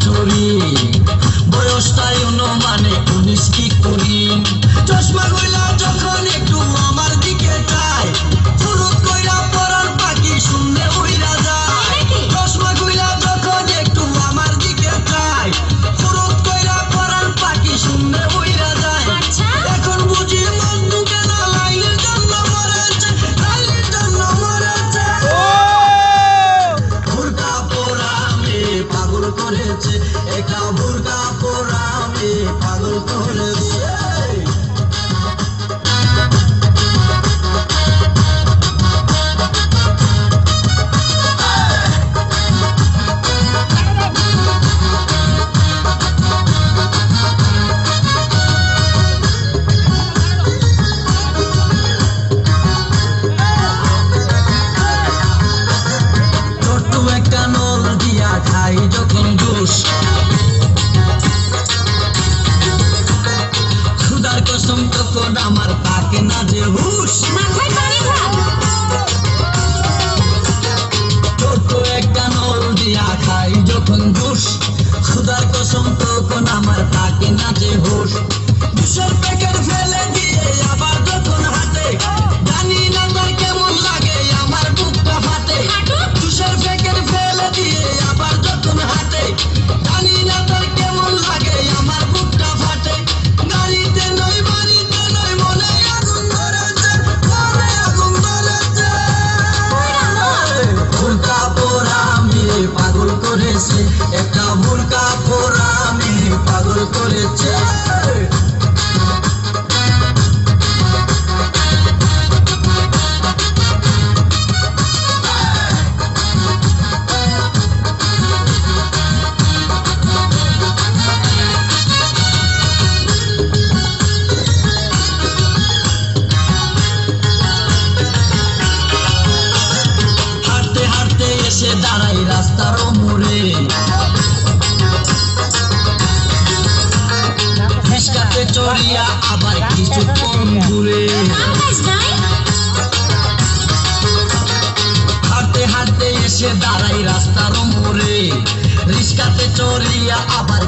চুরি বয়সটাই অনুমানে 19 কি করি চশমা কইলা যখন একটু আমার দিকে চাই ফুরুত কইরা পরার পাখি শুনলে উইরা যায় চশমা কইলা যখন একটু আমার দিকে চাই ফুরুত কইরা পরার পাখি শুনলে উইরা যায় এখন বুঝি মন দুকে না লাইনের জন্য মরেছে লাইনের জন্য মরেছে ভুরকা পরা আমি পাগল করেছে একটা ভুরকা পরা আমি পাগল করেছে খাই যখন জুস খুদার কসম তখন আমার থাকে না যে হুশ ছোট একটা নল দিয়া খাই যখন জুস খুদার কসম তখন আমার থাকে না যে হুশ জুসের প্যাকেট ফেলে দিয়ে আবার যখন হাতে জানি না তার কেমন লাগে আমার বুকটা ফাটে জুসের প্যাকেট ফেলে দিয়ে আবার যখন হাতে জানি না তার কেমন লাগে আমার বুকটা ফাটে গাড়িতে নয় বাড়িতে নয় মনে আগুন ধরেছে মনে আগুন ধরেছে ভুরকা পরা আমি পাগল করেছে একটা ভুরকা পরা আমি পাগল করেছে এসে দাঁড়াই রাস্তার মোড়ে রিস্কাতে চড়িয়া আবার কিছুক্ষণ ঘুরে হাঁটতে হাঁটতে এসে দাঁড়াই রাস্তার মোড়ে রিস্কাতে চড়িয়া আবার